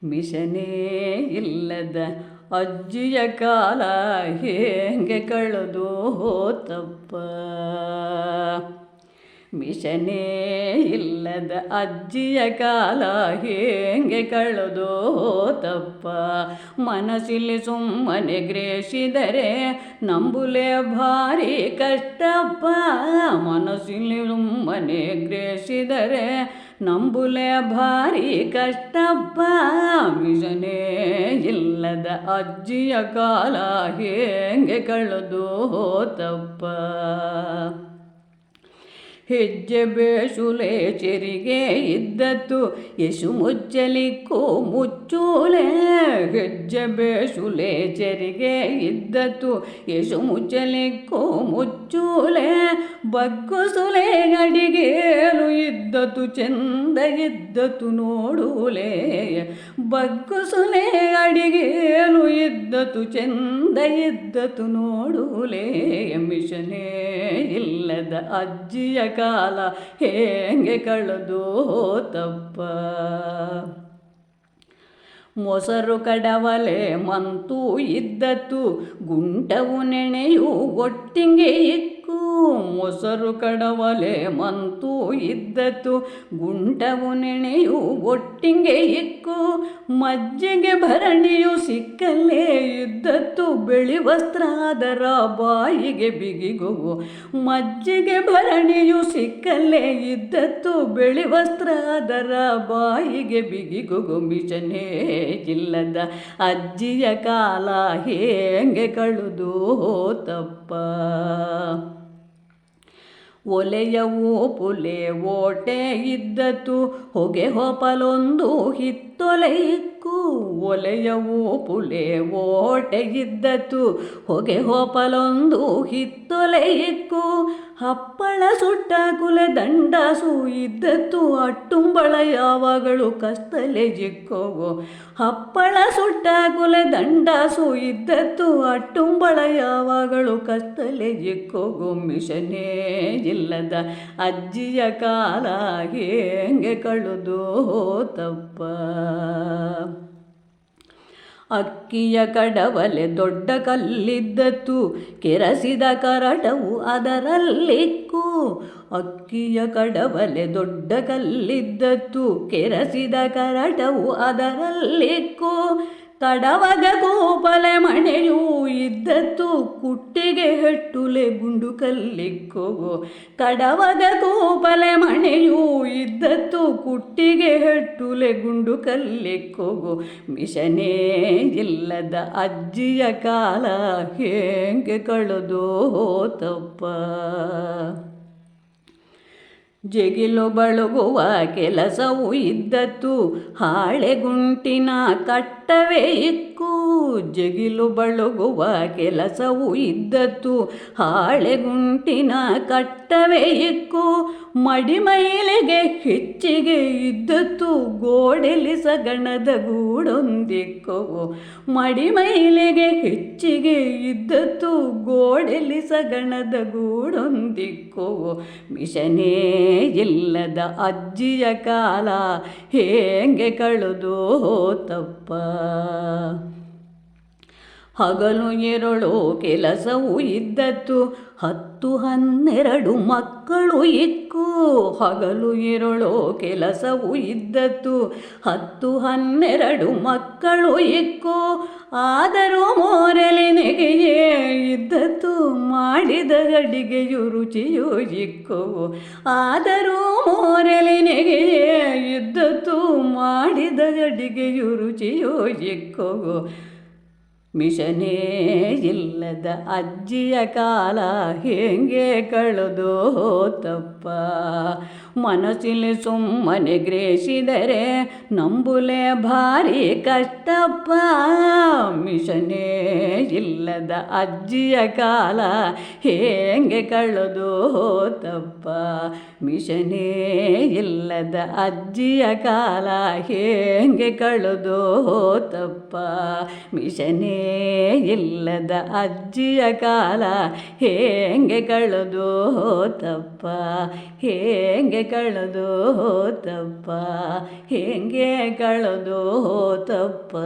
ಮಿಷನೇ ಇಲ್ಲದ ಅಜ್ಜಿಯ ಕಾಲ ಹೇಗೆ ಕಳೆದು ಹೋತಪ್ಪ. ಮಿಷನೇ ಇಲ್ಲದ ಅಜ್ಜಿಯ ಕಾಲ ಹೇಗೆ ಕಳೆದು ಹೋತಪ್ಪ. ಮನಸ್ಸಿಲ್ಲಿ ಸುಮ್ಮನೆ ಗ್ರೇಸಿದರೆ ನಂಬುಲೆ ಭಾರಿ ಕಷ್ಟಪ್ಪ. ಮನಸ್ಸಿಲ್ಲಿ ಸುಮ್ಮನೆ ಗ್ರೇಸಿದರೆ ನಂಬುಲೆ ಭಾರಿ ಕಷ್ಟಪ್ಪ. ಮಿಷನೇ ಇಲ್ಲದ ಅಜ್ಜಿಯ ಕಾಲ ಹೇಗೆ ಕಳೆದು ಹೋತಪ್ಪ. ಹೆಜ್ಜೆ ಬೇಸುಲೆ ಚೆರಿಗೆ ಇದ್ದತ್ತು ಯಶು ಮುಚ್ಚಲಿಕ್ಕೂ ಮುಚ್ಚೂಲೆ. ಹೆಜ್ಜೆ ಬೇಸುಲೆ ಚೆರಿಗೆ ಇದ್ದತ್ತು ಯಶು ಮುಚ್ಚಲಿಕ್ಕೂ ಮುಚ್ಚೂಲೆ. ಬಗ್ಗುಸುಲೆ ಅಡಿಗೇಲು ಇದ್ದತ್ತು ಚೆಂದ ಇದ್ದತ್ತು ನೋಡೂಲೆ. ಬಗ್ಗುಸುಲೆ ಅಡಿಗೇಲು ಇದ್ದತ್ತು ಚೆಂದ ಇದ್ದತ್ತು ನೋಡೂಲೆ. ಮಿಷನೇ ಇಲ್ಲದ ಅಜ್ಜಿಯ ಕಾಲ ಹೇಗೆ ಕಳೆದು ಹೋತಪ್ಪ. ಮೊಸರು ಕಡವಲೆ ಮಂತು ಇದ್ದತ್ತು ಗುಂಟವು ನೆನೆಯು ಒಟ್ಟಿಗೆ ಇಕ್ಕು. ಮೊಸರು ಕಡವಲೆ ಮಂತು ಇದ್ದತ್ತು ಗುಂಟವು ನೆನೆಯು ಒಟ್ಟಿಗೆ ಇಕ್ಕು. ಮಜ್ಜಿಗೆ ಭರಣಿಯು ಸಿಕ್ಕಲ್ಲೇ ಇದ್ದತ್ತು ಬಿಳಿ ವಸ್ತ್ರ ಅದರ ಬಾಯಿಗೆ ಬಿಗಿಗುವು. ಮಜ್ಜಿಗೆ ಭರಣಿಯು ಸಿಕ್ಕಲ್ಲೇ ಇದ್ದತ್ತು ಬಿಳಿ ವಸ್ತ್ರ ಅದರ ಬಾಯಿಗೆ ಬಿಗಿಗುಗು. ಮಿಷನೇ ಇಲ್ಲದ ಅಜ್ಜಿಯ ಕಾಲ ಹೇಗೆ ಕಳೆದು ಹೋತಪ್ಪ. ಒಲೆಯವು ಪುಲೆ ಓಟೆ ಇದ್ದತ್ತು ಹೊಗೆ ಹೊಪಲೊಂದು ಹಿತ್ತೊಲೆ ಇಕ್ಕು. ಒಲೆಯವು ಪುಲೆ ಓಟೆ ಇದ್ದತ್ತು ಹೊಗೆ ಹೊಪಲೊಂದು ಹಿತ್ತೊಲೆ ಇಕ್ಕು. ಹಪ್ಪಳ ಸುಟ್ಟ ಕುಲೆ ದಂಡಾಸು ಇದ್ದತ್ತು ಅಟ್ಟುಂಬಳ ಯಾವಾಗಳು ಕಸ್ತಲೆ ಜಿಕ್ಕೋವು. ಹಪ್ಪಳ ಸುಟ್ಟ ಕುಲೆ ದಂಡಾಸು ಇದ್ದತ್ತು ಅಟ್ಟುಂಬಳ ಯಾವಾಗಳು ಕಸ್ತಲೆ ಜಿಕ್ಕೋಗು. ಮಿಷನೇ ಇಲ್ಲದ ಅಜ್ಜಿಯ ಕಾಲ ಹೇಗೆ ಕಳೆದು ಹೋತಪ್ಪ. ಅಕ್ಕಿಯ ಕಡವಲೆ ದೊಡ್ಡ ಕಲ್ಲಿದ್ದತ್ತು ಕೆರಸಿದ ಕರಟವು ಅದರಲ್ಲಿಕ್ಕು. ಅಕ್ಕಿಯ ಕಡವಲೆ ದೊಡ್ಡ ಕಲ್ಲಿದ್ದತ್ತು ಕೆರಸಿದ ಕರಟವು ಅದರಲ್ಲಿಕ್ಕು. ತಡವಗ ಕೂಪಲೆ ಮಣೆಯೂ ಇದ್ದತ್ತು ಕುಟ್ಟಿಗೆ ಹೆಟ್ಟುಲೆ ಗುಂಡು ಕಲ್ಲಿಕ್ಕೋಗು. ತಡವಗ ಕೂಪಲೆ ಮಣೆಯೂ ಇದ್ದತ್ತು ಕುಟ್ಟಿಗೆ ಹೆಟ್ಟುಲೆ ಗುಂಡು ಕಲ್ಲಿಕ್ಕೋಗು. ಮಿಷನೇ ಇಲ್ಲದ ಅಜ್ಜಿಯ ಕಾಲ ಹೇಗೆ ಕಳೆದು ಹೋತಪ್ಪ. ಜಗಿಲು ಬಳುಗುವ ಕೆಲಸವು ಇದ್ದತ್ತು ಹಾಳೆಗುಂಟಿನ ಕಟ್ಟವೇ ಇಕ್ಕು. ಜಗಿಲು ಬಳುಗುವ ಕೆಲಸವು ಇದ್ದತ್ತು ಹಾಳೆಗುಂಟಿನ ಕಟ್ಟವೇ ಇಕ್ಕು. ಮಡಿಮೈಲಿಗೆ ಹೆಚ್ಚಿಗೆ ಇದ್ದತ್ತು ಗೋಡೆಲಿ ಸಗಣದ ಗೂಡೊಂದಿಕ್ಕವು. ಮಡಿಮೈಲಿಗೆ ಹೆಚ್ಚಿಗೆ ಇದ್ದತ್ತು ಗೋಡೆಲಿ ಸಗಣದ ಗೂಡೊಂದಿಕ್ಕವು. ಮಿಷನೇ ಇಲ್ಲದ ಅಜ್ಜಿಯ ಕಾಲ ಹೇಗೆ ಕಳೆದು ಹೋತಪ್ಪ. ಹಗಲು ಎರಳು ಕೆಲಸವು ಇದ್ದತ್ತು 10-12 ಮಕ್ಕಳು ಇಕ್ಕು. ಹಗಲು ಎರಳು ಕೆಲಸವು ಇದ್ದತ್ತು 10-12 ಮಕ್ಕಳು ಇಕ್ಕು. ಆದರೂ ಮೋರೆಲಿ ನೆಗೆಯೇ ಇದ್ದತ್ತು ಮಾಡಿದ ಅಡಿಗೆಯು ರುಚಿಯು ಇಕ್ಕು. ಆದರೂ ಮೋರೆಲಿ ನೆಗೆಯೇ ಇದ್ದತ್ತು ಮಾಡಿದ ಅಡಿಗೆಯು ರುಚಿಯು ಇಕ್ಕು. ಮಿಷನೇ ಇಲ್ಲದ ಅಜ್ಜಿಯ ಕಾಲ ಹೇಗೆ ಕಳೆದು ಹೋತಪ್ಪ. ಮನಸ್ಸಿಲ್ಲಿ ಸುಮ್ಮನೆ ಗ್ರೇಸಿದರೆ ನಂಬುಲೆ ಭಾರಿ ಕಷ್ಟಪ್ಪ. ಮಿಷನೇ ಇಲ್ಲದ ಅಜ್ಜಿಯ ಕಾಲ ಹೇಗೆ ಕಳೆದು ಹೋತಪ್ಪ. ಮಿಷನೇ ಇಲ್ಲದ ಅಜ್ಜಿಯ ಕಾಲ ಹೇಗೆ ಕಳೆದು ಹೋತಪ್ಪ. ಮಿಷನೇ ಇಲ್ಲದ ಅಜ್ಜಿಯ ಕಾಲ ಹೇಗೆ ಕಳೆದು ಹೋತಪ್ಪ. ಹೇಗೆ ಕಳೆದು ಹೋತಪ್ಪ, ಹೇಗೆ ಕಳೆದು ಹೋತಪ್ಪ.